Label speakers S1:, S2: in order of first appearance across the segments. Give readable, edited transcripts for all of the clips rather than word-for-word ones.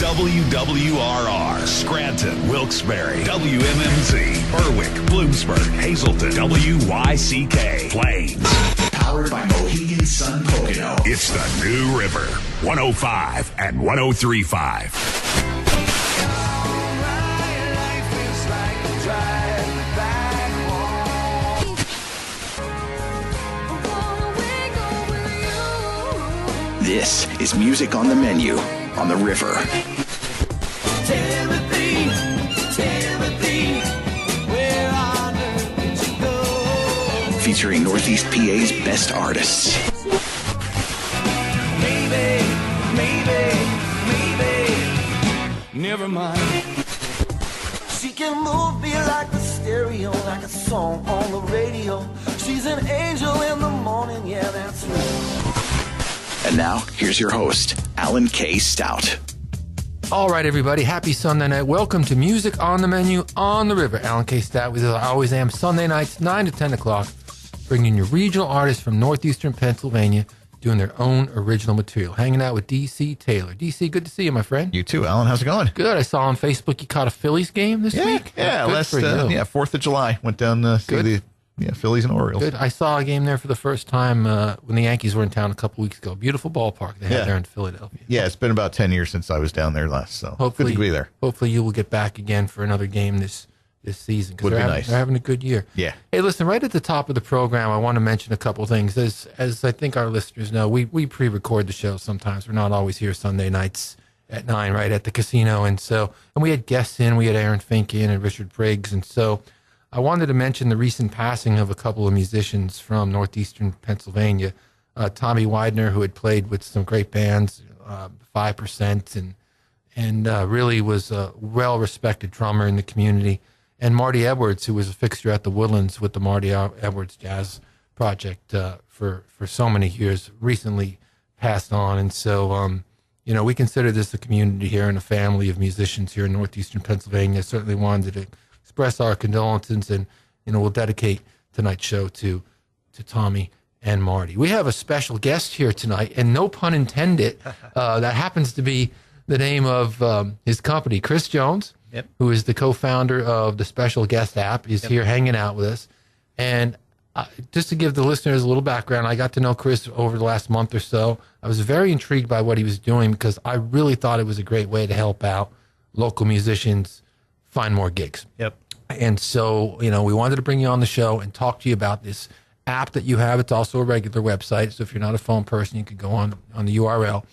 S1: WWRR, Scranton, Wilkes-Barre, WMMZ, Berwick, Bloomsburg, Hazleton, WYCK, Plains.
S2: Powered by Mohegan Sun Pocono.
S1: It's the New River, 105 and 103.5.
S2: This is Music on the Menu on the River.
S3: Timothy, where on earth did you go?
S2: Featuring Northeast PA's best artists.
S3: Maybe, never mind. She can move me like the stereo, like a song on the radio. She's an angel in the morning, yeah, that's right.
S2: And now, here's your host, Alan K. Stout.
S4: All right, everybody. Happy Sunday night. Welcome to Music on the Menu on the River. Alan K. Stout with you. I always am. Sunday nights, 9 to 10 o'clock, bringing you regional artists from northeastern Pennsylvania doing their own original material. Hanging out with D.C. Taylor. D.C., good to see you, my friend.
S5: You too, Alan. How's it going?
S4: Good. I saw on Facebook you caught a Phillies game this week.
S5: Yeah,
S4: Good
S5: last
S4: for you.
S5: 4th of July. Went down to see the Phillies and Orioles.
S4: Good. I saw a game there for the first time when the Yankees were in town a couple weeks ago. Beautiful ballpark they had there in Philadelphia.
S5: Yeah, it's been about 10 years since I was down there last, so hopefully, good to be there.
S4: Hopefully you will get back again for another game this season.
S5: Would be nice.
S4: They're having a good year.
S5: Yeah.
S4: Hey, listen, right at the top of the program, I want to mention a couple things. As I think our listeners know, we pre-record the show sometimes. We're not always here Sunday nights at 9, right, at the casino. And we had guests in. We had Aaron Fink in and Richard Briggs. And so I wanted to mention the recent passing of a couple of musicians from northeastern Pennsylvania. Tommy Widener, who had played with some great bands, 5%, and really was a well-respected drummer in the community. And Marty Edwards, who was a fixture at the Woodlands with the Marty Edwards Jazz Project for so many years, recently passed on. And so, we consider this a community here and a family of musicians here in northeastern Pennsylvania. Certainly wanted to express our condolences, and we'll dedicate tonight's show to Tommy and Marty. We have a special guest here tonight, and no pun intended. That happens to be the name of his company, Kris Jones, who is the co-founder of the Special Guest app, is here hanging out with us. And just to give the listeners a little background, I got to know Kris over the last month or so. I was very intrigued by what he was doing because I really thought it was a great way to help out local musicians find more gigs.
S6: Yep.
S4: And so, we wanted to bring you on the show and talk to you about this app that you have. It's also a regular website. So if you're not a phone person, you could go on the URL.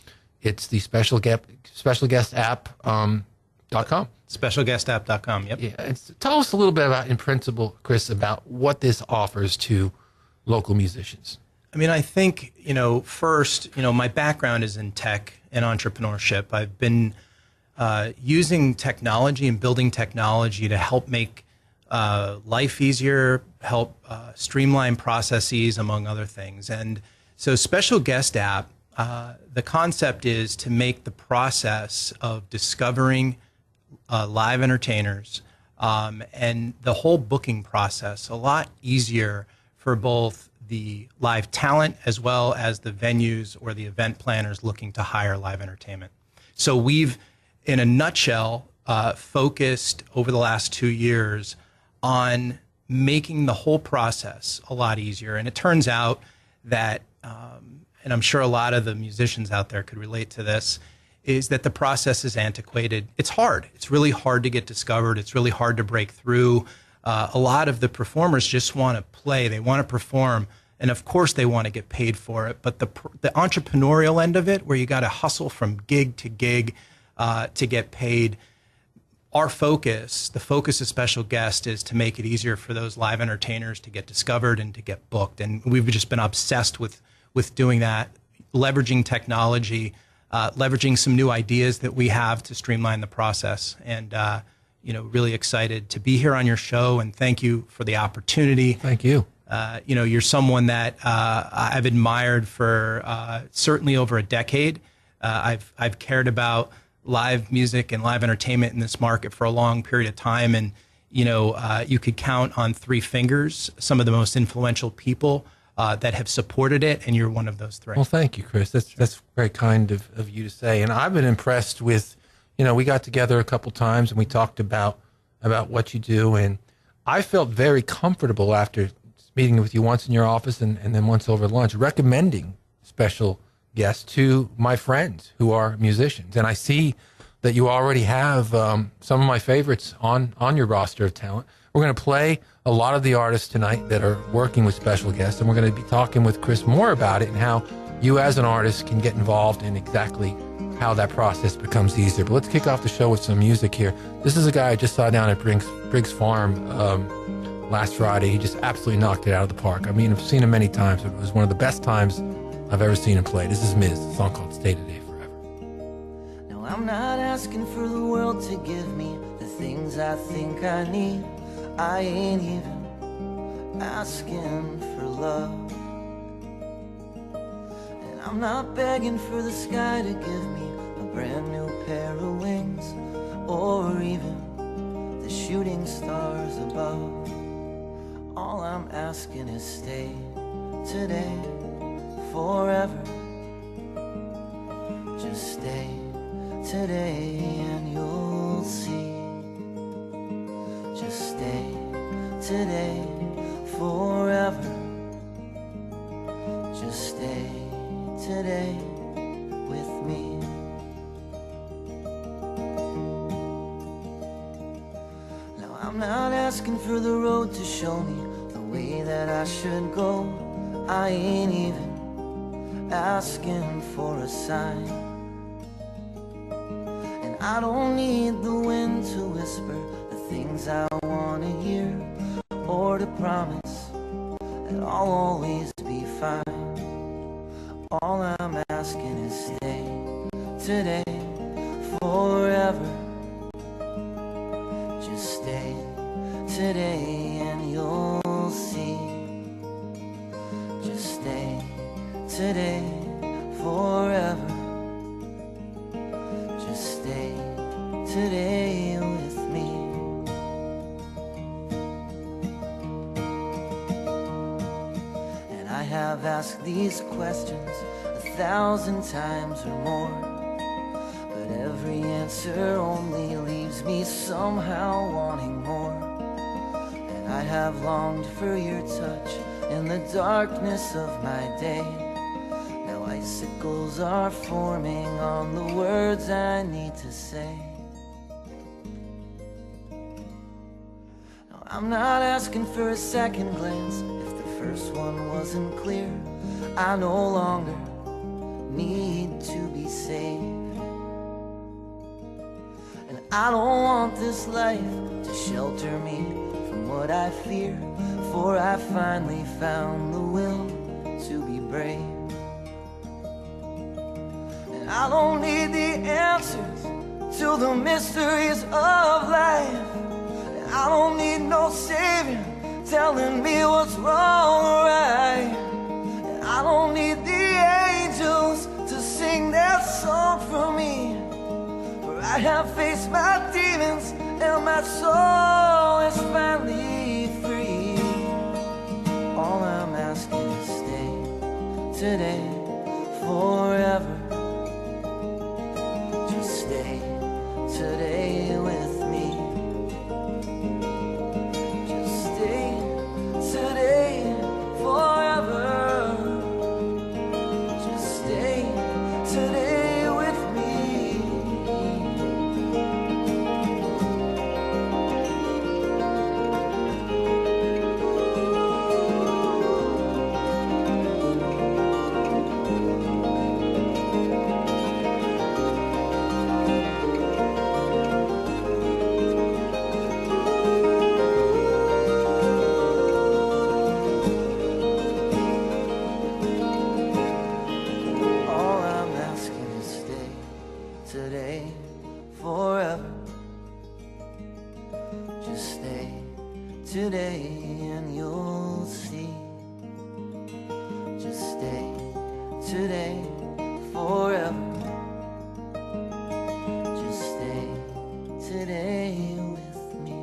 S4: It's the Special Guest app.com.
S6: Specialguestapp.com, yep.
S4: Yeah. Tell us a little bit about, in principle, Kris, about what this offers to local musicians.
S6: I mean, I think, first, my background is in tech and entrepreneurship. I've been using technology and building technology to help make life easier, help streamline processes, among other things. And so Special Guest App, the concept is to make the process of discovering live entertainers and the whole booking process a lot easier for both the live talent as well as the venues or the event planners looking to hire live entertainment. So we've, in a nutshell, focused over the last 2 years on making the whole process a lot easier. And it turns out that, and I'm sure a lot of the musicians out there could relate to this, is that the process is antiquated. It's hard. It's really hard to get discovered. It's really hard to break through. A lot of the performers just want to play. They want to perform. And of course they want to get paid for it. But the entrepreneurial end of it, where you got to hustle from gig to gig to get paid, our focus, the focus of Special Guest, is to make it easier for those live entertainers to get discovered and to get booked. And we've just been obsessed with doing that, leveraging technology, leveraging some new ideas that we have to streamline the process. And, really excited to be here on your show, and thank you for the opportunity.
S4: Thank you.
S6: You're someone that I've admired for certainly over a decade. I've cared about live music and live entertainment in this market for a long period of time, and you could count on 3 fingers some of the most influential people that have supported it, and you're one of those 3.
S4: Well, thank you, Kris. That's very kind of you to say. And I've been impressed with we got together a couple times and we talked about what you do. And I felt very comfortable after meeting with you once in your office and then once over lunch, recommending special guests to my friends who are musicians. And I see that you already have some of my favorites on your roster of talent. We're going to play a lot of the artists tonight that are working with special guests, and we're going to be talking with Kris more about it and how you as an artist can get involved in exactly how that process becomes easier. But let's kick off the show with some music here. This is a guy I just saw down at Briggs Farm last Friday. He just absolutely knocked it out of the park. I mean, I've seen him many times, but it was one of the best times I've ever seen him play. This is Miz, a song called Stay Today Forever.
S3: Now I'm not asking for the world to give me the things I think I need. I ain't even asking for love. And I'm not begging for the sky to give me a brand new pair of wings, or even the shooting stars above. All I'm asking is stay today, forever. Just stay today and you'll see. Just stay today, forever. Just stay today with me. Now I'm not asking for the road to show me the way that I should go. I ain't even asking for a sign. And I don't need the wind to whisper the things I want to hear, or to promise that I'll always be fine. All I'm asking is stay today, forever. Just stay today and you'll see. Just stay today, forever. Just stay today with me. And I have asked these questions 1,000 times or more, but every answer only leaves me somehow wanting more. And I have longed for your touch in the darkness of my day. Now icicles are forming on the words I need to say. Now I'm not asking for a second glance if the first one wasn't clear. I no longer need to be saved. And I don't want this life to shelter me from what I fear, for I finally found the will to be brave. And I don't need the answers to the mysteries of life. And I don't need no savior telling me what's wrong or right. And I don't need the angels to sing that song for me, for I have faced my demons and my soul is finally free. All I'm asking is stay today, forever. Just stay today with me. Just stay today, forever. Just stay today with me. All I'm asking is stay today, forever. Just stay today and you'll see. Just stay today, forever. Just stay today with me.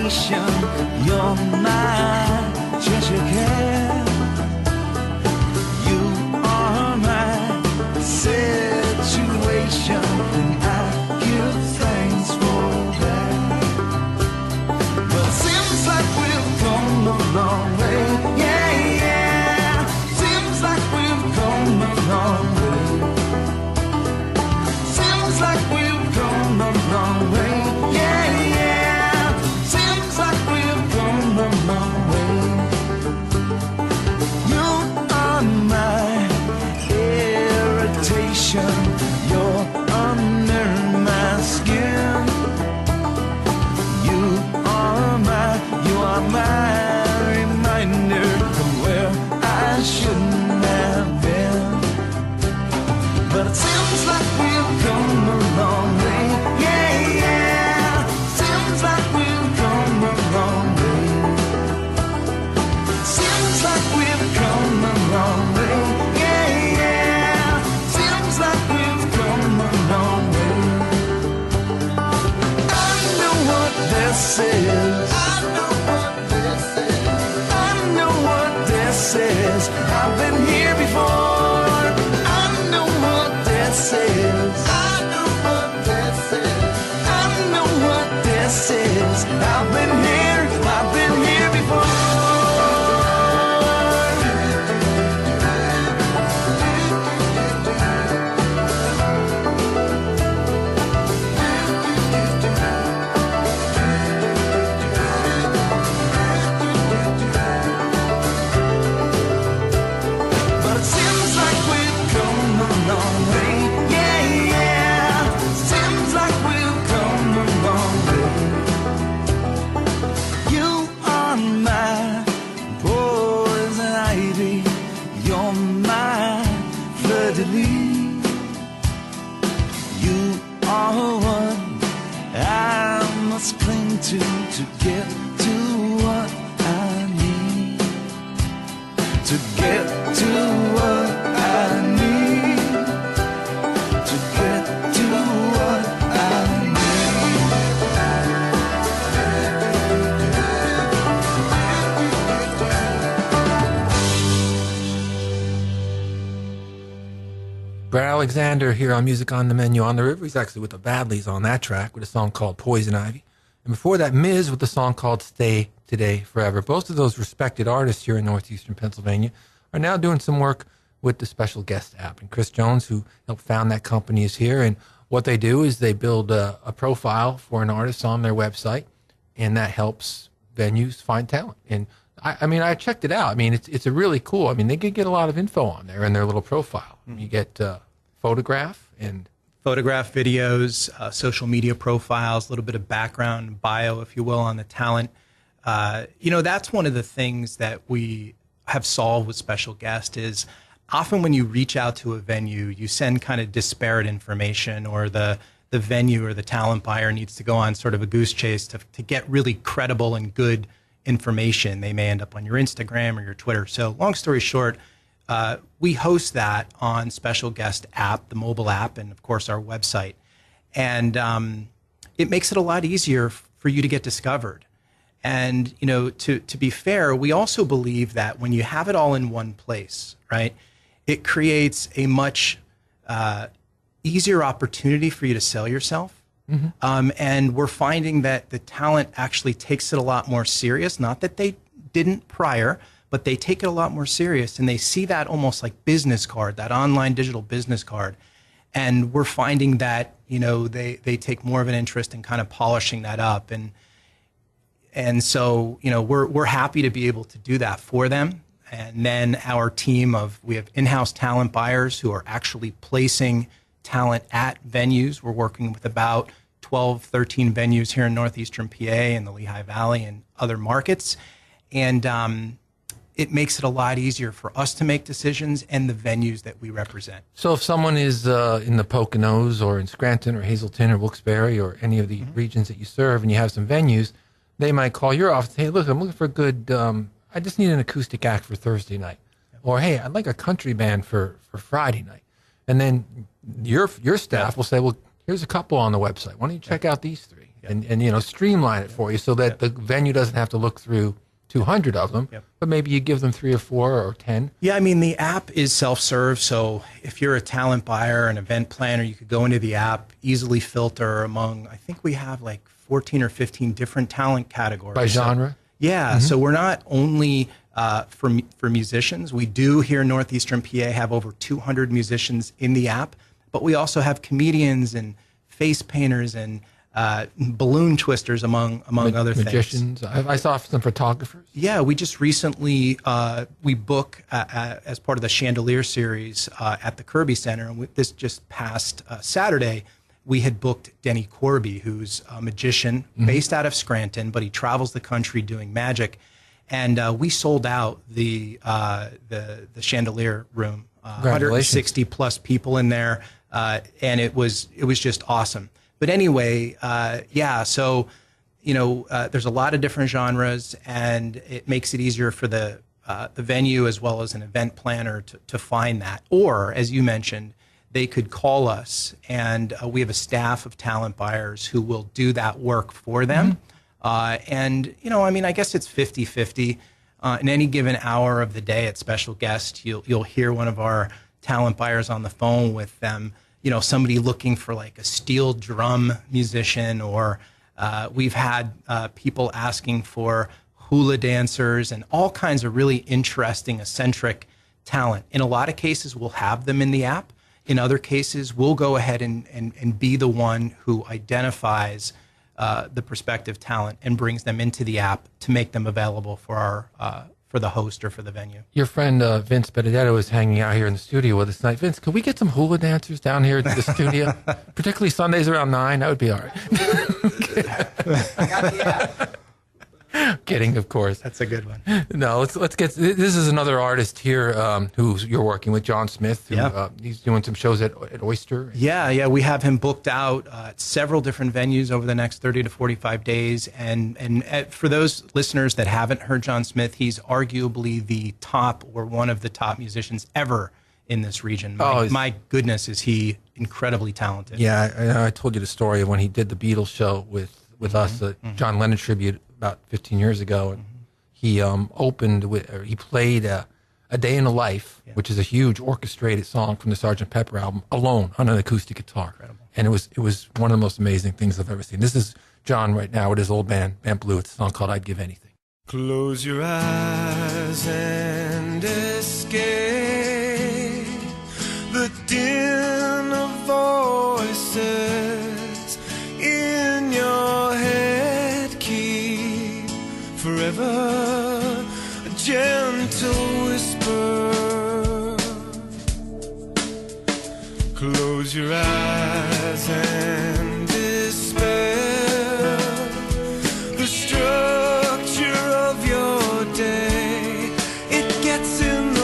S3: irritation. You're my Cheshire cat. You are my situation, and I give thanks for that. But it seems like we've come a long way. Yeah, yeah. Seems like we've come a long way. Seems like we've come a long way. Yeah, yeah. Seems like we've come a long way. You are my irritation. You're under my skin. You are my reminder of where I shouldn't have been. But it seems like we've come a long way. Yeah, yeah. Seems like we've come a long way. Seems like we've come a long way. Yeah, yeah. Seems like we've come a long way. I know what this is. I know what this is. I know what this is. I've been here before. I know what this is. I know what this is. I know what this is. I've been here before. But it seems like we've come a long way. Yeah, yeah. Seems like we've come a long way. You are my poison ivy. You're my fleur-de-lis. You are what I must cling to get to what I need. To get to what I need. To get to what I
S4: Bret Alexander here on Music on the Menu on the River. He's actually with the Badlees on that track with a song called Poison Ivy. And before that, Miz with the song called Stay Today Forever. Both of those respected artists here in northeastern Pennsylvania are now doing some work with the Special Guest app. And Kris Jones, who helped found that company, is here. And what they do is they build a profile for an artist on their website, and that helps venues find talent. And I mean, I checked it out. I mean, it's a really cool. I mean, they could get a lot of info on there in their little profile. You get photograph,
S6: videos, social media profiles, a little bit of background, bio, if you will, on the talent. That's one of the things that we have solved with Special Guest is often when you reach out to a venue, you send kind of disparate information, or the venue or the talent buyer needs to go on sort of a goose chase to get really credible and good information. They may end up on your Instagram or your Twitter. So long story short, we host that on Special Guest app, the mobile app, and of course our website. And it makes it a lot easier for you to get discovered. And, to be fair, we also believe that when you have it all in one place, right, it creates a much easier opportunity for you to sell yourself. Mm-hmm. And we're finding that the talent actually takes it a lot more serious. Not that they didn't prior, but they take it a lot more serious, and they see that almost like business card, that online digital business card. And we're finding that, they take more of an interest in kind of polishing that up. And so, we're happy to be able to do that for them. And then our team we have in-house talent buyers who are actually placing talent at venues. We're working with about 12, 13 venues here in northeastern PA and the Lehigh Valley and other markets. And it makes it a lot easier for us to make decisions and the venues that we represent.
S4: So if someone is in the Poconos or in Scranton or Hazleton or Wilkes-Barre or any of the regions that you serve, and you have some venues, they might call your office, hey, look, I'm looking for a good, I just need an acoustic act for Thursday night. Or, hey, I'd like a country band for Friday night. And then your staff will say, well, here's a couple on the website. Why don't you check out these three? and streamline it for you so that the venue doesn't have to look through 200 of them, but maybe you give them 3 or 4 or 10.
S6: Yeah, I mean, the app is self-serve, so if you're a talent buyer, an event planner, you could go into the app, easily filter among, I think we have like 14 or 15 different talent categories.
S4: By genre?
S6: So we're not only for musicians. We do here in Northeastern PA have over 200 musicians in the app, but we also have comedians and face painters and balloon twisters, among other
S4: magicians.
S6: things.
S4: I saw some photographers.
S6: Yeah, we just recently we book as part of the Chandelier series at the Kirby Center, and this just past Saturday, we had booked Denny Corby, who's a magician based out of Scranton, but he travels the country doing magic, and we sold out the Chandelier room, 160 plus people in there, and it was just awesome. But anyway, so, there's a lot of different genres, and it makes it easier for the venue as well as an event planner to find that. Or, as you mentioned, they could call us, and we have a staff of talent buyers who will do that work for them. And, I guess it's 50-50. In any given hour of the day at Special Guest, you'll hear one of our talent buyers on the phone with them, somebody looking for like a steel drum musician, or we've had people asking for hula dancers and all kinds of really interesting, eccentric talent. In a lot of cases, we'll have them in the app. In other cases, we'll go ahead and be the one who identifies the prospective talent and brings them into the app to make them available for our for the host or for the venue. Your
S4: friend Vince Benedetto is hanging out here in the studio with us tonight. Vince, could we get some hula dancers down here at the studio? Particularly Sundays around 9, that would be all right.
S6: I got the app.
S4: Kidding, of course.
S6: That's a good one.
S4: No, let's get. This is another artist here who you're working with, John Smith. Who, he's doing some shows at Oyster.
S6: Yeah, we have him booked out at several different venues over the next 30 to 45 days. And for those listeners that haven't heard John Smith, he's arguably the top or one of the top musicians ever in this region. My goodness, is he incredibly talented.
S4: Yeah, I told you the story of when he did the Beatles show with us, the John Lennon tribute about 15 years ago, and he he played A Day in the Life, which is a huge orchestrated song from the Sgt. Pepper album, alone on an acoustic guitar. Incredible. And it was one of the most amazing things I've ever seen. This is John right now with his old band Blue. It's a song called I'd Give Anything.
S3: Close your eyes and escape the din of voices in your head. Keep forever a gentle whisper. Close your eyes and dispel the structure of your day. It gets in the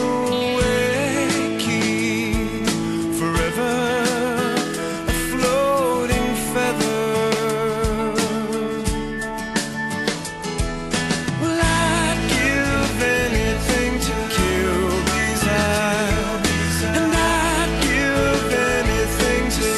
S3: way. Keep forever a floating feather. Well, I'd give anything to kill these eyes, and I'd give anything to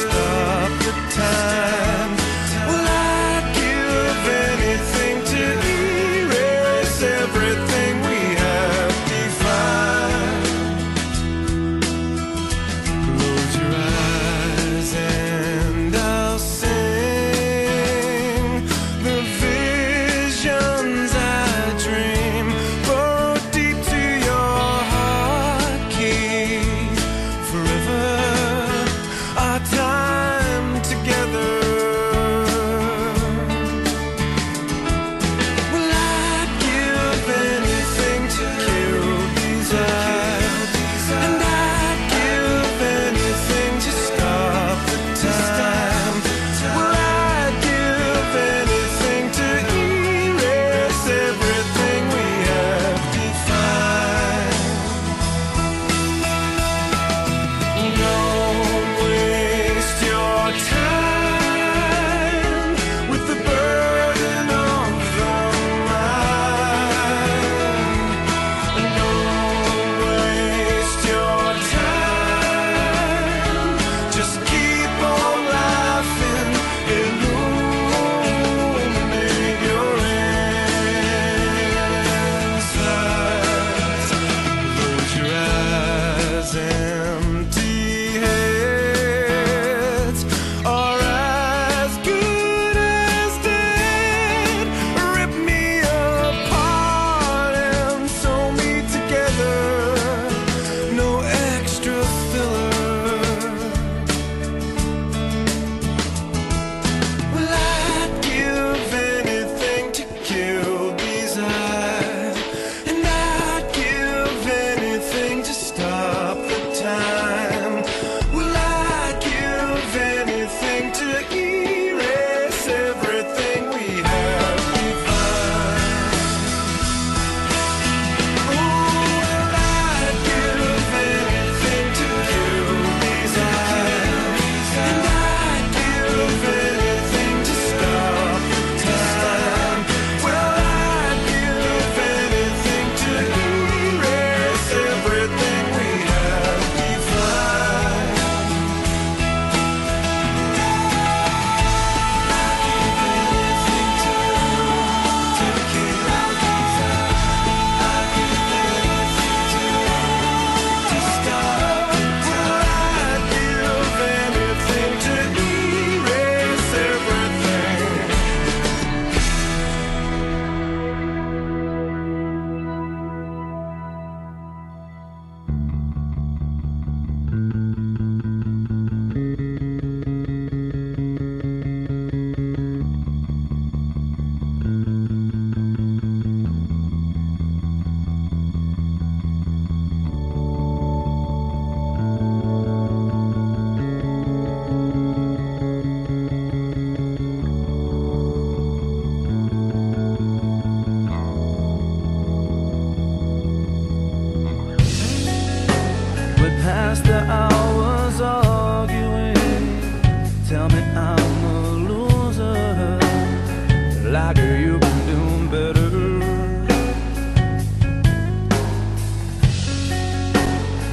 S3: like you've been doing better.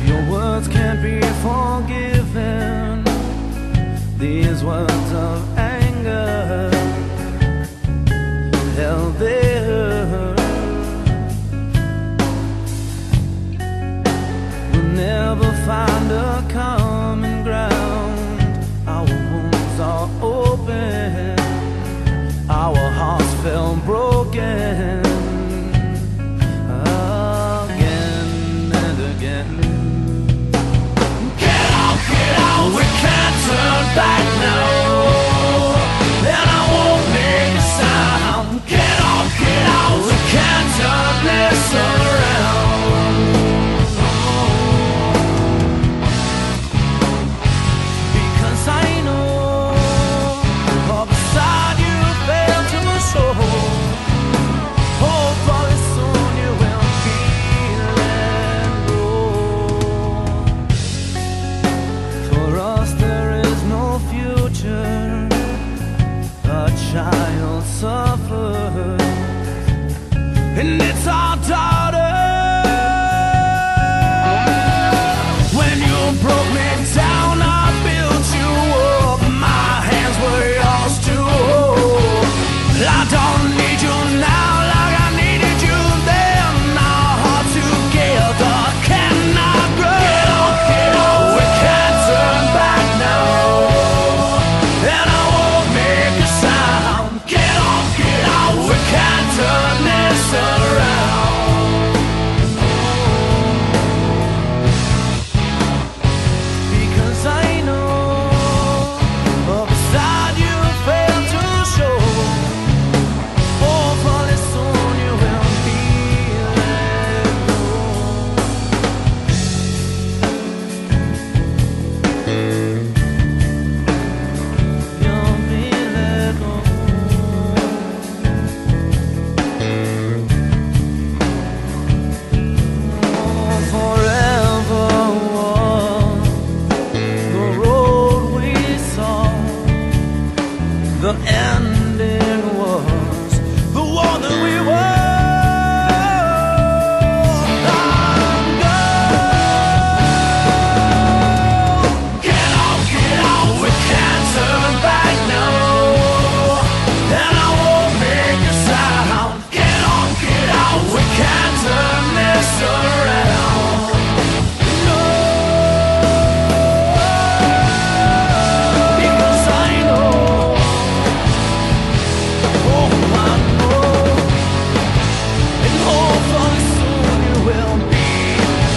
S3: Your words can't be forgiven, these words of anger held there. We'll never find a common ground. Our wounds are open, our hearts fell broken again and again. Get out, we can't turn back now, and I won't make a sound. Get out, we can't turn this around. Because I know all beside you fail to show. Hopefully soon you will be let go. For us there is no future, a child suffers, and it's our daughter. When you broke me down, I built you up. My hands were yours to hold. I don't need you now like I needed you then. Our hearts together cannot grow. Get out, we can't turn back now, and I won't make a sound. Get out, we can't turn this around. Because I know beside you fail to show. Hopefully soon you will be let go. You'll be let go. Forever was the road we saw. The ending was the one that we were. I'm gone. Get out, we can't turn back now, and I won't make a sound. Get out, we can't turn this around. No, because I know, oh I know, and hopefully soon you will be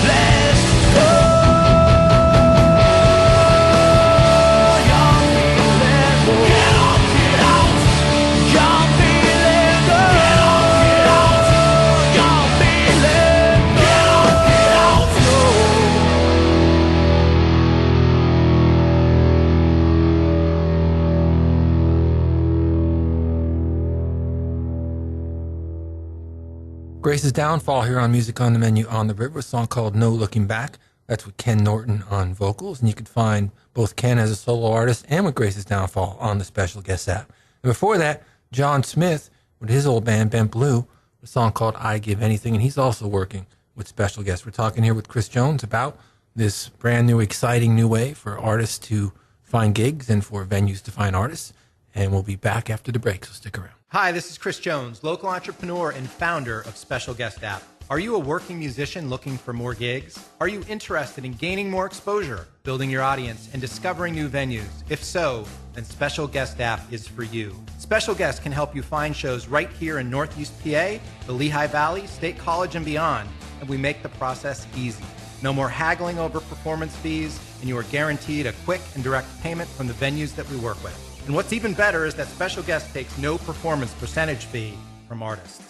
S3: let go. You'll be let go. Get out, you'll be let go. Get out, you'll be let go. Get out, no.
S4: Grace's Downfall here on Music on the Menu on the River, a song called No Looking Back. That's with Ken Norton on vocals, and you can find both Ken as a solo artist and with Grace's Downfall on the Special Guest app. And before that, John Smith with his old band Bent Blue, a song called I Give Anything, and he's also working with Special Guests. We're talking here with Kris Jones about this brand new, exciting new way for artists to find gigs and for venues to find artists. And we'll be back after the break, so stick around.
S6: Hi, this is Kris Jones, local entrepreneur and founder of Special Guest App. Are you a working musician looking for more gigs? Are you interested in gaining more exposure, building your audience, and discovering new venues? If so, then Special Guest App is for you. Special Guest can help you find shows right here in Northeast PA, the Lehigh Valley, State College, and beyond, and we make the process easy. No more haggling over performance fees, and you are guaranteed a quick and direct payment from the venues that we work with. And what's even better is that Special Guest takes no performance percentage fee from artists.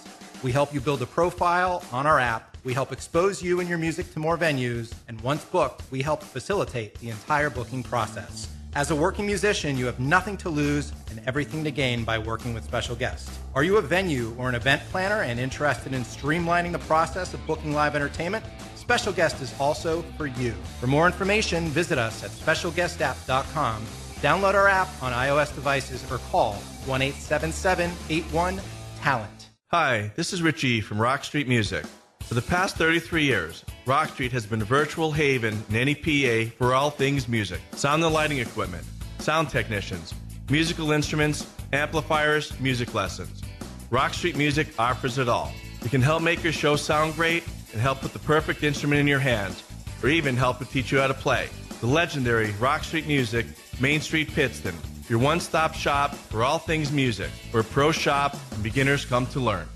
S6: We help you build a profile on our app. We help expose you and your music to more venues. And once booked, we help facilitate the entire booking process. As a working musician, you have nothing to lose and everything to gain by working with Special Guest. Are you a venue or an event planner and interested in streamlining the process of booking live entertainment? Special Guest is also for you. For more information, visit us at specialguestapp.com Download our app on iOS devices or call 1-877-81-TALENT.
S7: Hi, this is Richie from Rock Street Music. For the past 33 years, Rock Street has been a virtual haven in any PA for all things music. Sound and lighting equipment, sound technicians, musical instruments, amplifiers, music lessons. Rock Street Music offers it all. We can help make your show sound great and help put the perfect instrument in your hands, or even help to teach you how to play. The legendary Rock Street Music, Main Street, Pittston. Your one-stop shop for all things music, where pros shop and beginners come to learn.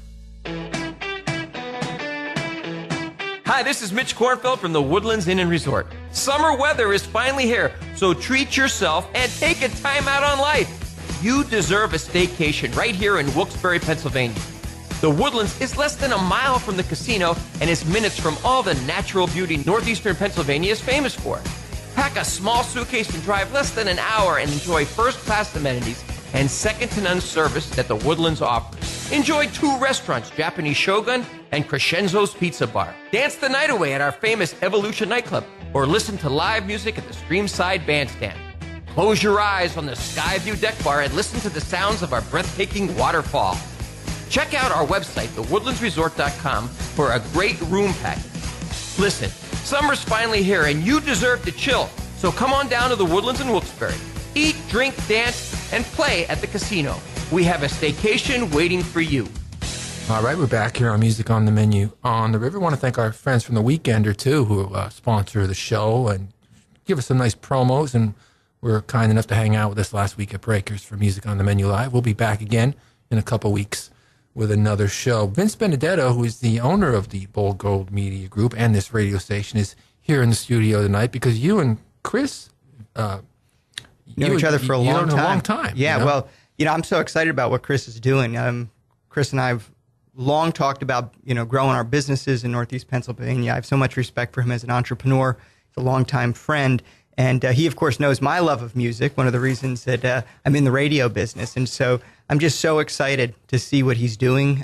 S8: Hi, this is Mitch Kornfeld from the Woodlands Inn and Resort. Summer weather is finally here, so treat yourself and take a time out on life. You deserve a staycation right here in Wilkes-Barre, Pennsylvania. The Woodlands is less than a mile from the casino and is minutes from all the natural beauty northeastern Pennsylvania is famous for. Pack a small suitcase and drive less than an hour and enjoy first-class amenities and second-to-none service that the Woodlands offers. Enjoy 2 restaurants, Japanese Shogun and Crescenzo's Pizza Bar. Dance the night away at our famous Evolution nightclub or listen to live music at the Streamside Bandstand. Close your eyes on the Skyview Deck Bar and listen to the sounds of our breathtaking waterfall. Check out our website, thewoodlandsresort.com, for a great room package. Listen, summer's finally here and you deserve to chill, so come on down to the Woodlands in Wilkes-Barre. Eat, drink, dance, and play at the casino. We have a staycation waiting for you.
S4: All right, we're back here on Music on the Menu on the River. I want to thank our friends from The Weekender, too, who sponsor the show and give us some nice promos, and were kind enough to hang out with us last week at Breakers for Music on the Menu Live. We'll be back again in a couple weeks with another show. Vince Benedetto, who is the owner of the Bold Gold Media Group and this radio station, is here in the studio tonight because you and Kris...
S9: know each other for a long time.
S4: you
S9: Yeah,
S4: know?
S9: well, I'm so excited about what Kris is doing. Kris and I have long talked about, growing our businesses in Northeast Pennsylvania. I have so much respect for him as an entrepreneur. He's a longtime friend. And he, of course, knows my love of music, one of the reasons that I'm in the radio business. And so I'm just so excited to see what he's doing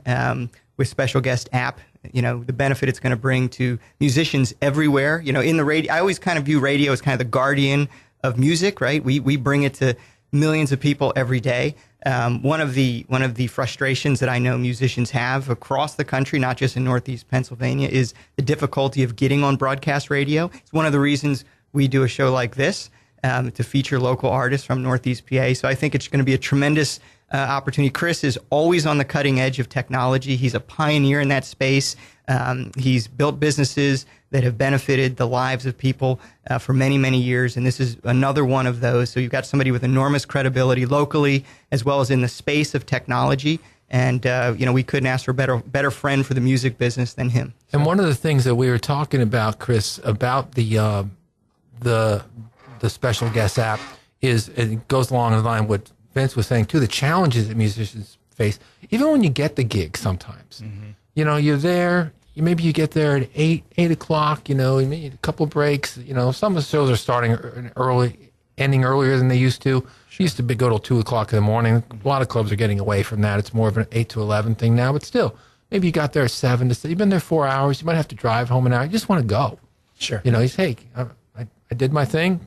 S9: with Special Guest app. The benefit it's going to bring to musicians everywhere. In the radio, I always kind of view radio as kind of the guardian of music, right? We bring it to millions of people every day. One of the frustrations that I know musicians have across the country, not just in Northeast Pennsylvania, is the difficulty of getting on broadcast radio. It's one of the reasons we do a show like this to feature local artists from Northeast PA. So I think it's going to be a tremendous opportunity. Kris is always on the cutting edge of technology. He's a pioneer in that space. He's built businesses that have benefited the lives of people for many, many years, and this is another one of those. So you've got somebody with enormous credibility locally as well as in the space of technology. And, we couldn't ask for a better friend for the music business than him. So.
S4: And one of the things that we were talking about, Kris, about the Special Guest app is, it goes along the line what Vince was saying too, the challenges that musicians face, even when you get the gig sometimes. Mm-hmm. You're there, maybe you get there at 8 o'clock, you need a couple breaks. Some of the shows are starting early, ending earlier than they used to. Sure. Used to go till 2 o'clock in the morning. A lot of clubs are getting away from that. It's more of an 8 to 11 thing now, but still, maybe you got there at 7 to 6. You've been there 4 hours. You might have to drive home an hour. You just want to go.
S6: Sure.
S4: You say, hey, I did my thing,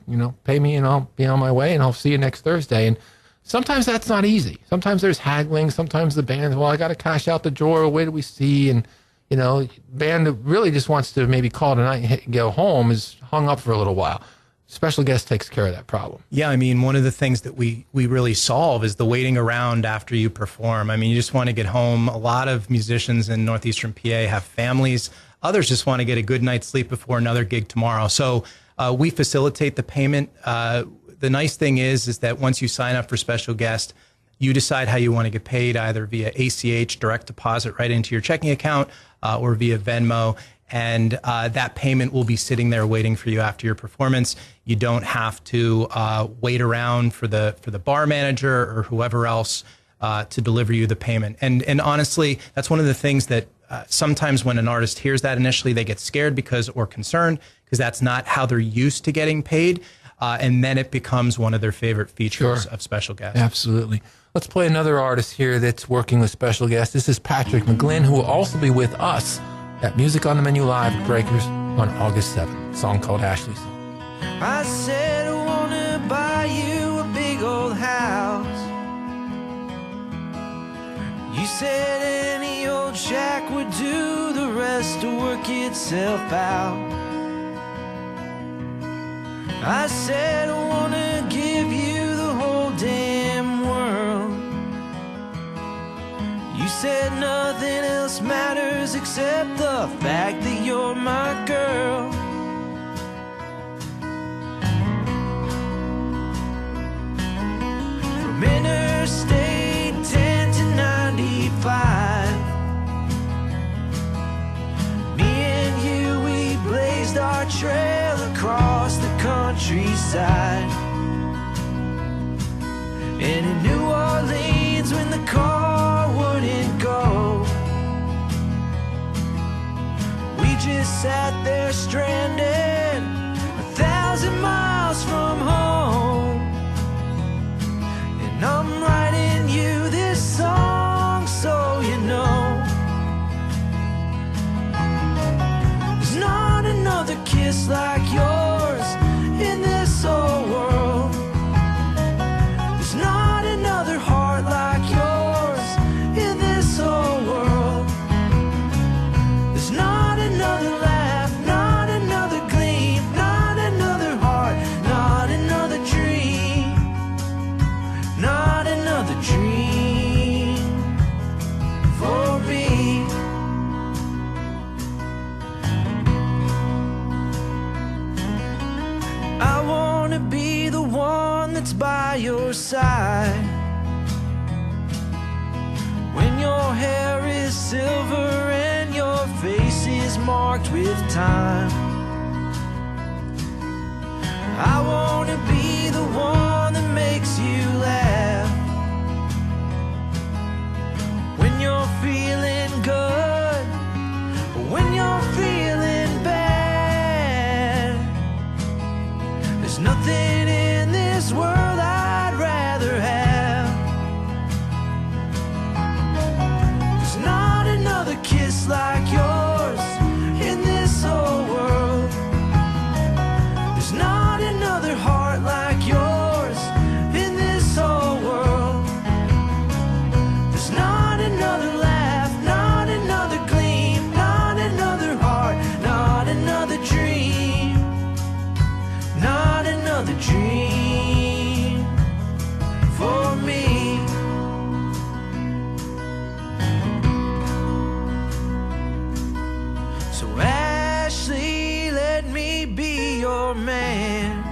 S4: pay me and I'll be on my way and I'll see you next Thursday. And sometimes that's not easy. Sometimes there's haggling. Sometimes the band, I got to cash out the drawer. Where do we see? And, band that really just wants to maybe call tonight and go home is hung up for a little while. Special Guest takes care of that problem.
S6: Yeah, one of the things that we really solve is the waiting around after you perform. You just want to get home. A lot of musicians in Northeastern PA have families. Others just want to get a good night's sleep before another gig tomorrow. So we facilitate the payment. The nice thing is that once you sign up for Special Guest, you decide how you want to get paid, either via ACH, direct deposit right into your checking account, or via Venmo. And that payment will be sitting there waiting for you after your performance. You don't have to wait around for the bar manager or whoever else to deliver you the payment. And honestly, that's one of the things that sometimes when an artist hears that initially, they get scared or concerned because that's not how they're used to getting paid. And then it becomes one of their favorite features of Special Guest.
S4: Absolutely. Let's play another artist here that's working with Special Guest. This is Patrick McGlynn, who will also be with us at Music on the Menu Live at Breakers on August 7th. A song called Ashley's.
S3: I said I wanna buy you a big said any old shack would do, the rest to work itself out. I said I wanna give you the whole damn world. You said nothing else matters except the fact that you're my girl. From Interstate 10 to 95, me and you, we blazed our trail across the countryside. And in New Orleans, when the car wouldn't go, we just sat there stranded 1,000 miles from home. And I'm writing you this song so you know there's not another kiss like yours in this whole world. There's not another heart like yours in this whole world. There's not another laugh, not another gleam, not another heart, not another dream, not another dream for me. I wanna be the one that's by your side when your hair is silver and your face is marked with time. I wanna be the one that makes you laugh when you're feeling good, when you're feeling bad. There's nothing in this world I'd rather have. There's not another kiss like yours in this whole world. There's not another heart like yours in this whole world. There's not another laugh, not another gleam, not another heart, not another dream, not another dream for me. So Ashley, let me be your man,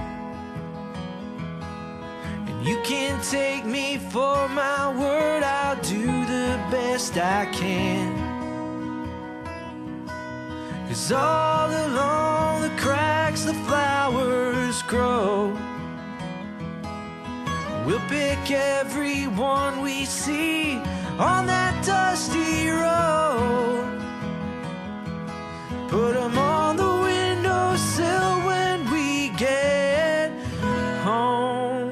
S3: and you can take me for my word. I'll do the best I can, 'cause all along the cracks the flowers grow. We'll pick every one we see on that dusty road, put them on the windowsill when we get home.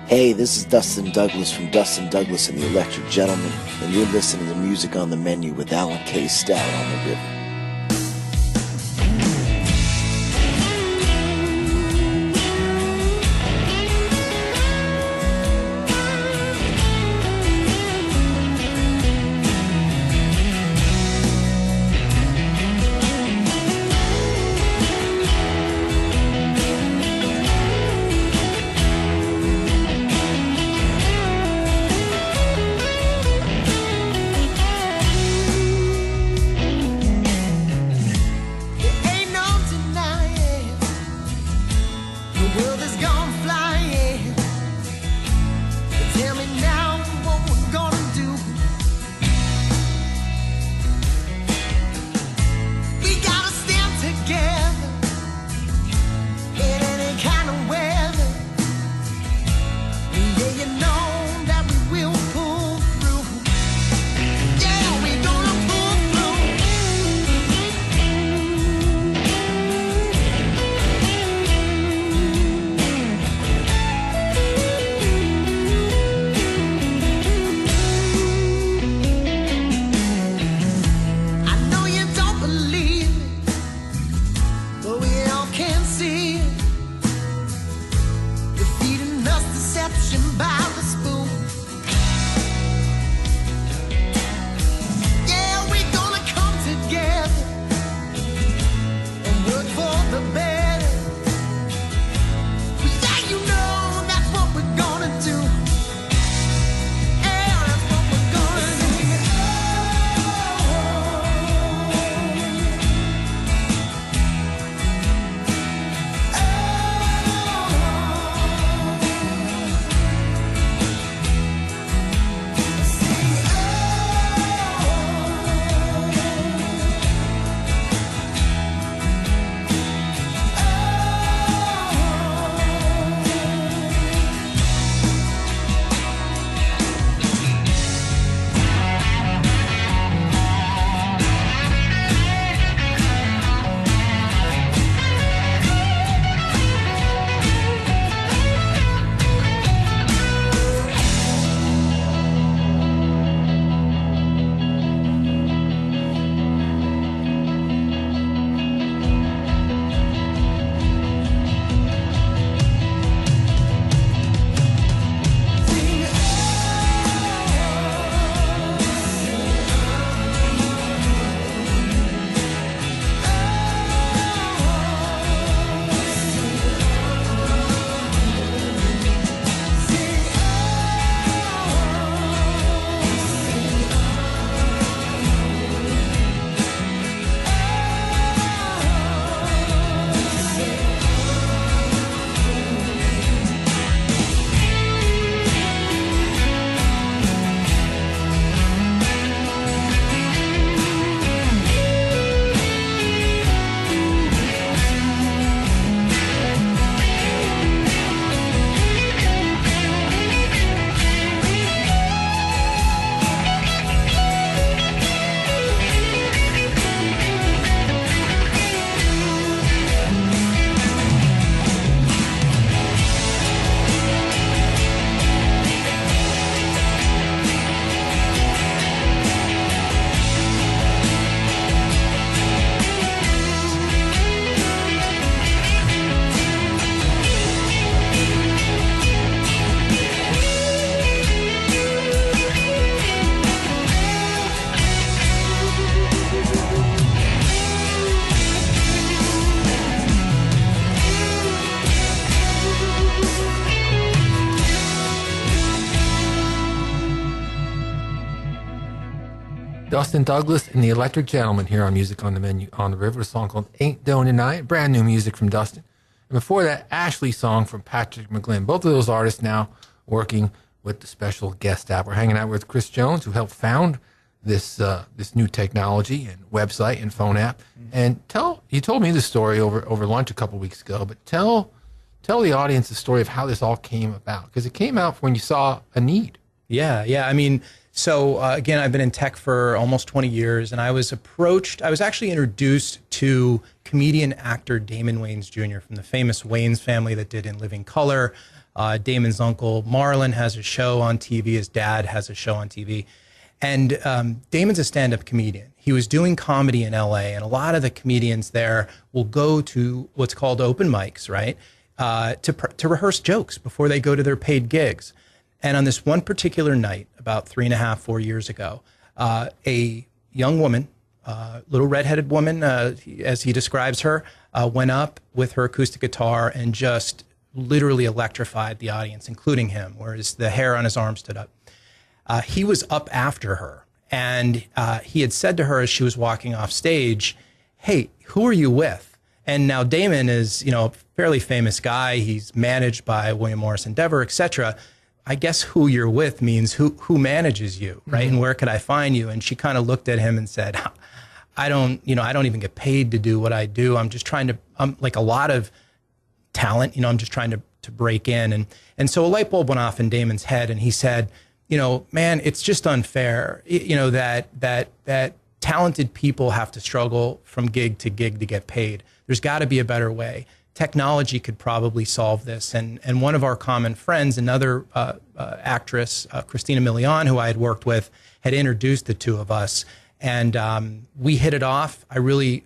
S10: Hey, this is Dustin Douglas from Dustin Douglas and the Electric Gentleman, and you're listening to Music on the Menu with Alan K. Stout on the River.
S4: Dustin Douglas and the Electric Gentleman here on Music on the Menu on the River, a song called Ain't Doing Tonight, brand new music from Dustin. And before that, Ashley song from Patrick McGlynn. Both of those artists now working with the special guest app. We're hanging out with Kris Jones, who helped found this new technology and website and phone app. And you told me the story over lunch a couple weeks ago, but tell the audience the story of how this all came about, because it came out when you saw a need.
S6: Yeah. I mean, so again, I've been in tech for almost 20 years, and I was actually introduced to comedian actor Damon Wayans Jr. from the famous Wayans family that did In Living Color. Damon's uncle Marlon has a show on TV. His dad has a show on TV. And Damon's a stand-up comedian. He was doing comedy in LA, and a lot of the comedians there will go to what's called open mics, right? To rehearse jokes before they go to their paid gigs. And on this one particular night, about 3.5, 4 years ago, a young woman, little redheaded woman, as he describes her, went up with her acoustic guitar and just literally electrified the audience, including him, whereas the hair on his arm stood up. He was up after her, and he had said to her as she was walking off stage, "Hey, who are you with?" And now Damon is, a fairly famous guy. He's managed by William Morris Endeavor, etc. I guess who you're with means who manages you, right? Mm-hmm. And where could I find you? And she kind of looked at him and said, I don't even get paid to do what I do. I'm just trying to, I'm like a lot of talent, I'm just trying to break in. And so a light bulb went off in Damon's head, and he said, man, it's just unfair, that talented people have to struggle from gig to gig to get paid. There's got to be a better way. Technology could probably solve this. And one of our common friends, another actress, Christina Milian, who I had worked with, had introduced the two of us. And we hit it off. I really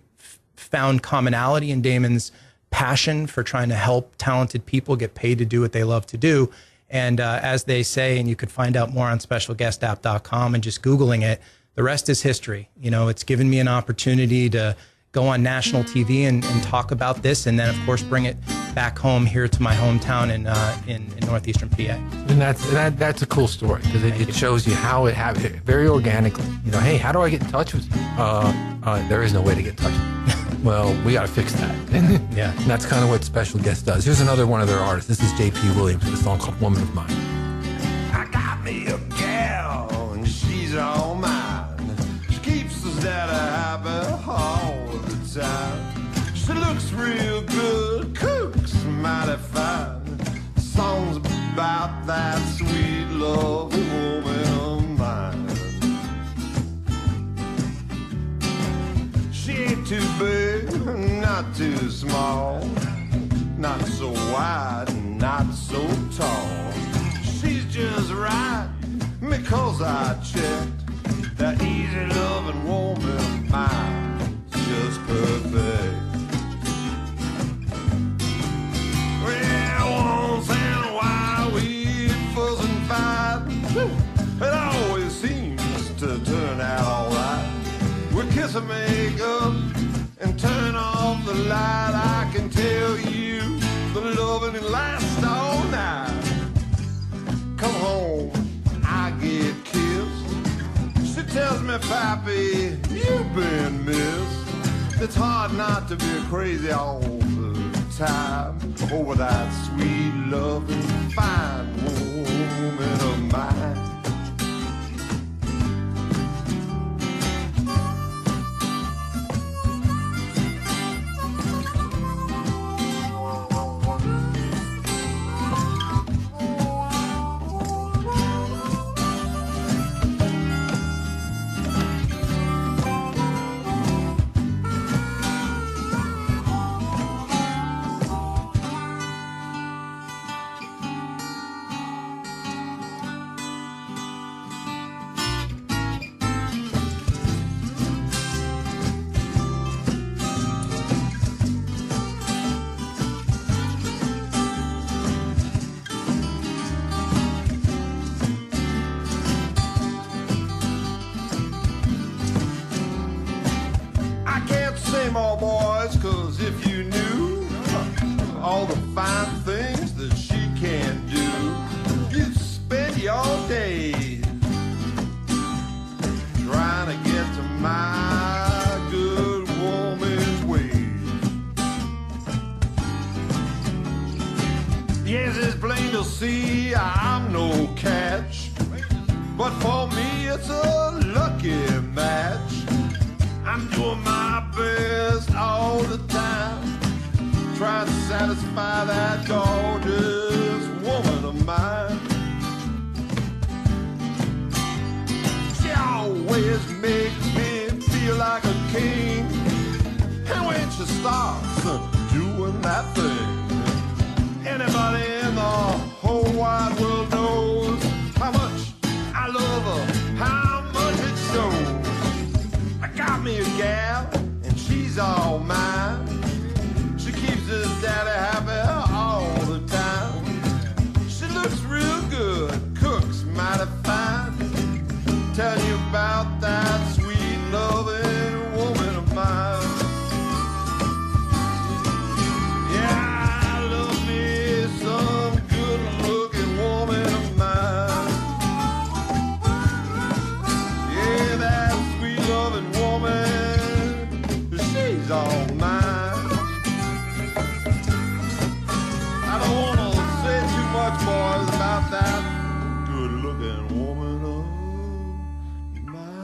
S6: found commonality in Damon's passion for trying to help talented people get paid to do what they love to do. And as they say, and you could find out more on specialguestapp.com and just Googling it, the rest is history. It's given me an opportunity to go on national TV and talk about this, and then of course bring it back home here to my hometown in northeastern PA.
S4: And that's a cool story, because it shows you how it happened very organically. Hey, how do I get in touch with you? There is no way to get in touch with you. Well, we got to fix that.
S6: Yeah.
S4: And that's kind of what Special Guest does. Here's another one of their artists. This is J.P. Williams with a song called Woman of Mine.
S3: I got me a gal, and she's all mine. She keeps us that happy all the time. She looks real good, cooks mighty fine. Songs about that sweet love woman of mine. She ain't too big, not too small, not so wide, not so tall. She's just right, because I checked. That easy loving woman of mine, just perfect. Well, once in a while we fuss and fight. It always seems to turn out alright. We kiss and make up and turn off the light. I can tell you the loving will last all night. Come home, I get kissed. She tells me, Pappy, you've been missed. It's hard not to be crazy all the time over that sweet, loving, fine woman of mine.
S11: Yes, it's plain to see I'm no catch, but for me it's a lucky match. I'm doing my best all the time, trying to satisfy that gorgeous woman of mine. She always makes me feel like a king, and when she starts doing that thing, anybody in the whole wide world knows how much I love her, how much it shows. I got me a gal, and she's all mine. She keeps his daddy happy all the time. She looks real good, cooks mighty fine. Tell you about that sweet loving woman of mine. Some good-looking woman of mine. Yeah, that sweet-loving woman, she's all mine. I don't want to say too much, boys, about that good-looking woman of mine.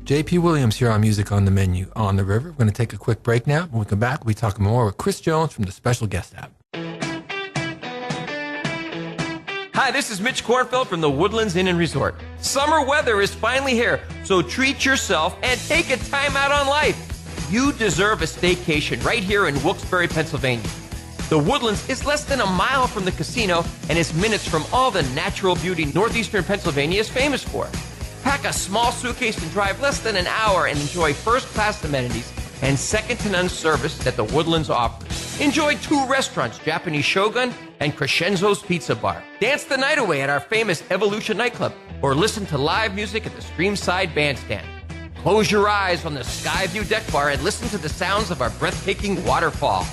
S4: J.P. Williams here on Music on the Menu on the River. We're going to take a quick break now. When we come back, we'll be talking more with Kris Jones from the Special Guest app.
S8: Hi, this is Mitch Kornfeld from the Woodlands Inn and Resort. Summer weather is finally here, so treat yourself and take a time out on life. You deserve a staycation right here in Wilkes-Barre, Pennsylvania. The Woodlands is less than a mile from the casino and is minutes from all the natural beauty northeastern Pennsylvania is famous for. Pack a small suitcase and drive less than an hour and enjoy first-class amenities and second-to-none service that the Woodlands offers. Enjoy 2 restaurants, Japanese Shogun and Crescenzo's Pizza Bar. Dance the night away at our famous Evolution nightclub or listen to live music at the Streamside Bandstand. Close your eyes on the Skyview Deck Bar and listen to the sounds of our breathtaking waterfall.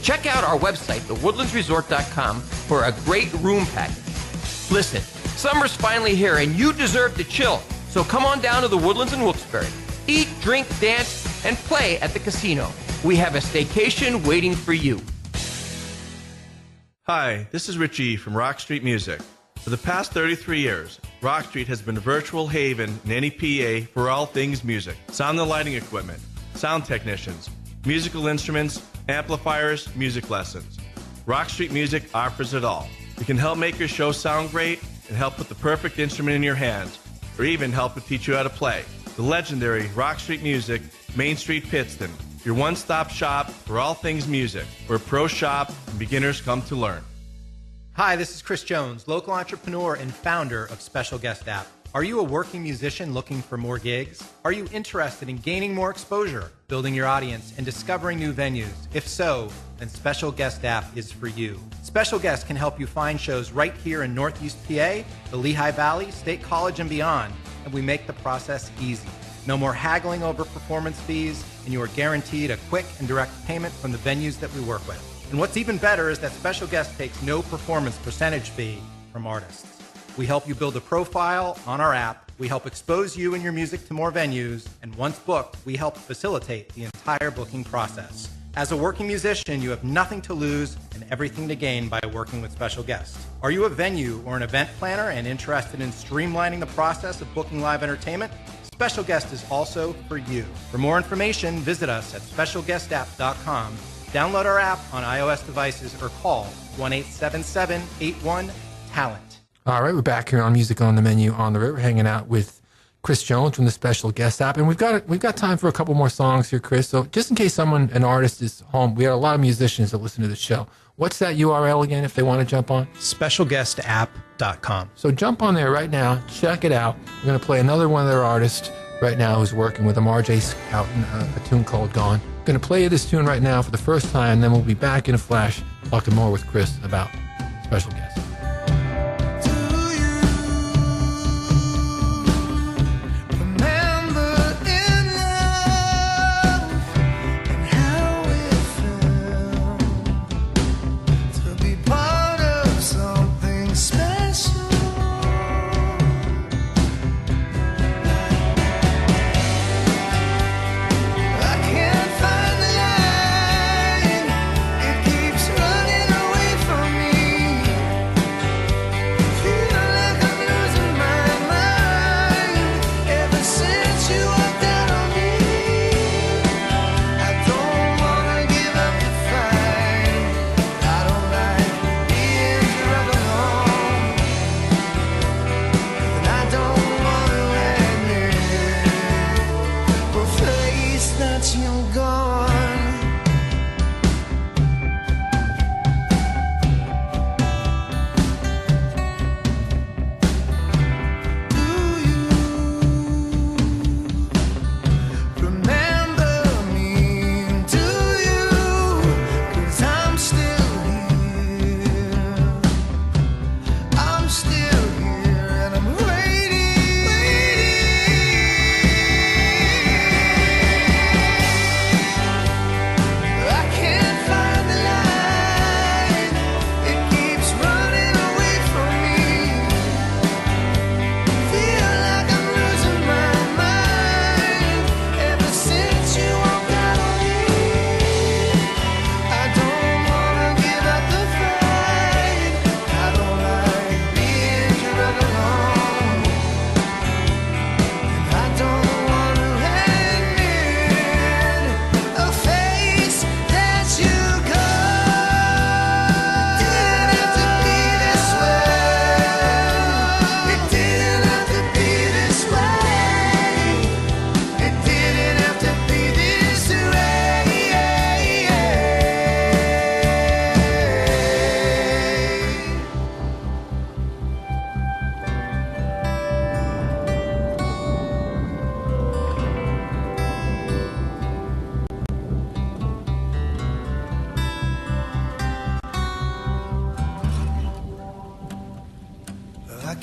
S8: Check out our website, thewoodlandsresort.com, for a great room package. Listen, summer's finally here and you deserve to chill, so come on down to the Woodlands in Wilkes-Barre. Eat, drink, dance, and play at the casino. We have a staycation waiting for you.
S7: Hi, this is Richie from Rock Street Music. For the past 33 years, Rock Street has been a virtual haven in any PA for all things music. Sound and lighting equipment, sound technicians, musical instruments, amplifiers, music lessons. Rock Street Music offers it all. We can help make your show sound great and help put the perfect instrument in your hands, or even help to teach you how to play. The legendary Rock Street Music, Main Street, Pittston, your one-stop shop for all things music, where pros shop and beginners come to learn.
S6: Hi, this is Kris Jones, local entrepreneur and founder of Special Guest App. Are you a working musician looking for more gigs? Are you interested in gaining more exposure, building your audience, and discovering new venues? If so, then Special Guest App is for you. Special Guest can help you find shows right here in Northeast PA, the Lehigh Valley, State College, and beyond, and we make the process easy. No more haggling over performance fees, and you are guaranteed a quick and direct payment from the venues that we work with. And what's even better is that Special Guest takes no performance percentage fee from artists. We help you build a profile on our app, we help expose you and your music to more venues, and once booked, we help facilitate the entire booking process. As a working musician, you have nothing to lose and everything to gain by working with Special Guest. Are you a venue or an event planner and interested in streamlining the process of booking live entertainment? Special Guest is also for you. For more information, visit us at specialguestapp.com. Download our app on iOS devices or call 1-877-81-TALENT.
S4: All right, we're back here on Music on the Menu on the River, hanging out with Kris Jones from the Special Guest app, and we've got time for a couple more songs here, Kris. So just in case an artist is home, we have a lot of musicians that listen to the show. What's that URL again if they want to jump on?
S6: Specialguestapp.com.
S4: So jump on there right now, check it out. We're going to play another one of their artists right now who's working with them, RJ Scouton, a tune called Gone. I'm going to play you this tune right now for the first time, then we'll be back in a flash talking more with Kris about Special Guest.
S3: I can't find the line. It keeps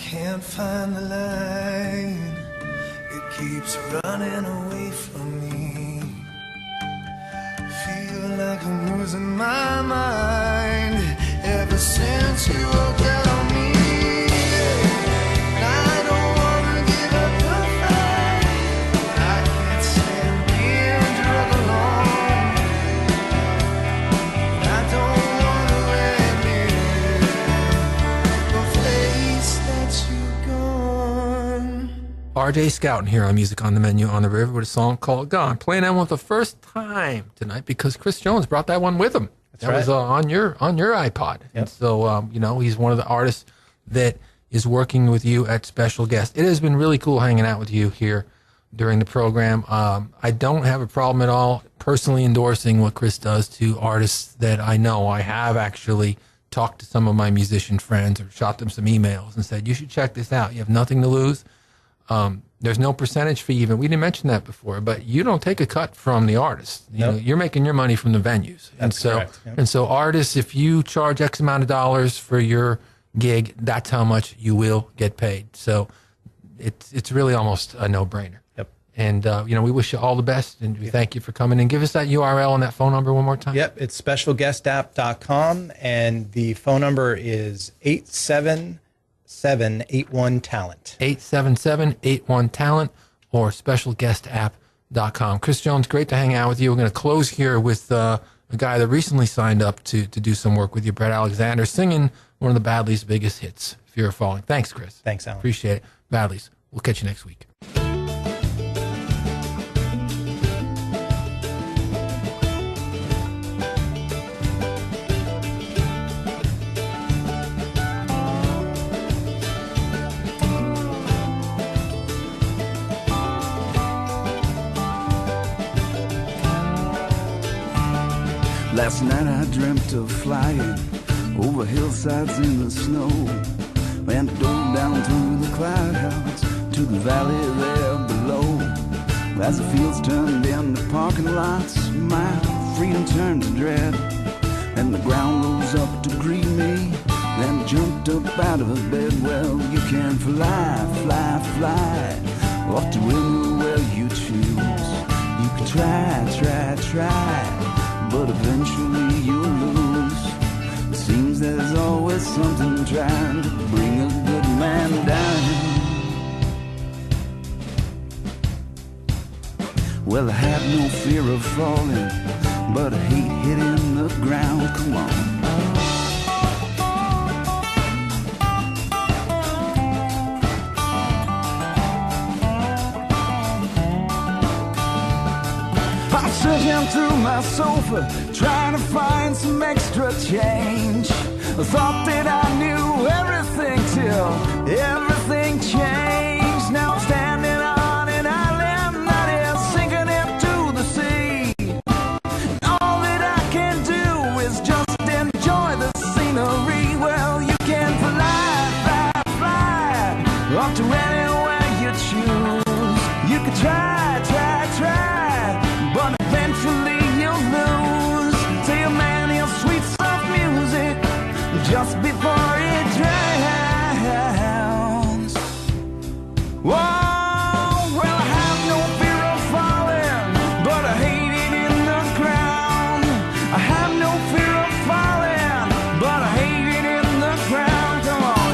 S3: can't find the line. It keeps running away from me. Feel like I'm losing my mind ever since you walked out on me. I don't wanna give up the fight. I can't stand being drug alone. I don't wanna admit the face that you've gone.
S4: RJ Scouton here on Music on the Menu on the River with a song called Gone. Playing that one for the first time tonight because Kris Jones brought that one with him. That was on your iPod. Yep. And so, he's one of the artists that is working with you at Special Guest. It has been really cool hanging out with you here during the program. I don't have a problem at all personally endorsing what Kris does to artists that I know. I have actually talked to some of my musician friends or shot them some emails and said, you should check this out. You have nothing to lose. There's no percentage fee even. We didn't mention that before, but you don't take a cut from the artist. You're making your money from the venues.
S6: That's correct. Yep.
S4: And so artists, if you charge X amount of dollars for your gig, that's how much you will get paid. So it's really almost a no-brainer.
S6: Yep.
S4: And, we wish you all the best, and we thank you for coming. And give us that URL and that phone number one more time.
S6: Yep, it's specialguestapp.com, and the phone number is 877-81-TALENT.
S4: 877-81-TALENT or specialguestapp.com. Kris Jones, great to hang out with you. We're going to close here with a guy that recently signed up to do some work with you, Bret Alexander, singing one of the Badlees' biggest hits, Fear of Falling. Thanks, Kris.
S6: Thanks, Alan.
S4: Appreciate it. Badlees, we'll catch you next week.
S12: Last night I dreamt of flying over hillsides in the snow, and I dove down through the cloud house to the valley there below. As the fields turned into parking lots, my freedom turned to dread, and the ground rose up to greet me. Then I jumped up out of bed. Well, you can fly, fly, fly off to anywhere you choose. You can try, try, try, but eventually you'll lose. It seems there's always something trying to bring a good man down. Well, I have no fear of falling, but I hate hitting the ground. Come on. I'm searching through my sofa, trying to find some extra change. I thought that I knew everything till everything changed. Now I'm standing on an island that is sinking into the sea. All that I can do is just enjoy the scenery. Well, you can fly, fly, fly up to anywhere you choose. You can try, try, try, but eventually you'll lose. See a man hears sweet soft music just before it drowns. Whoa, well, I have no fear of falling, but I hate it in the ground. I have no fear of falling, but I hate it in the ground. Come on,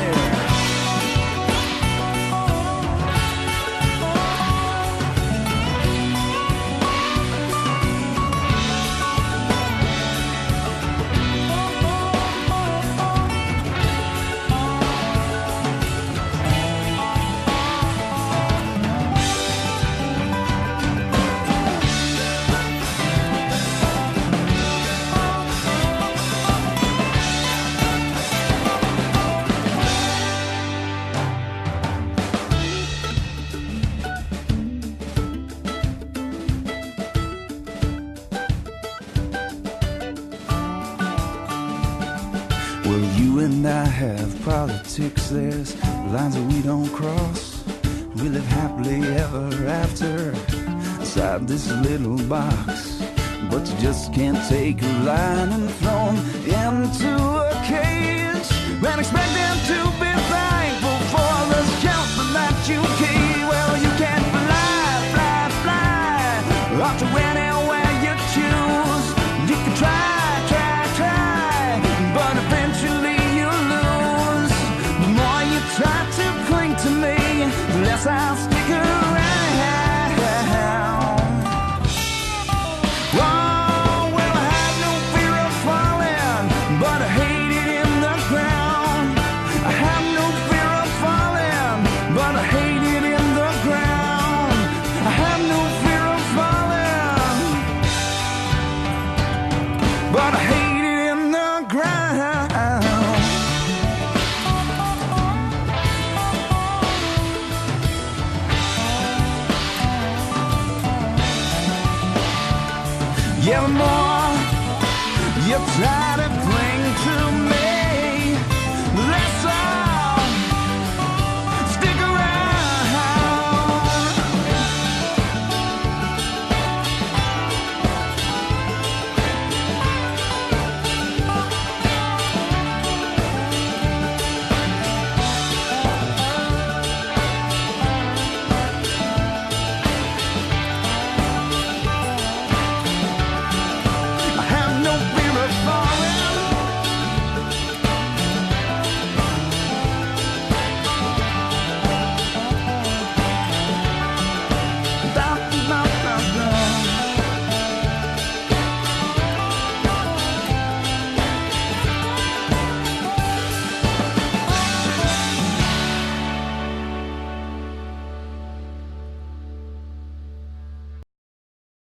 S12: well, you and I have politics, there's lines that we don't cross. We live happily ever after inside this little box. But you just can't take a lion and throw him into a cage and expect him to be thankful for but I hate it in the ground. I have no fear of falling, but I hate it in the ground. I have no fear of falling, but I hate it in the ground. Yeah, the more you try to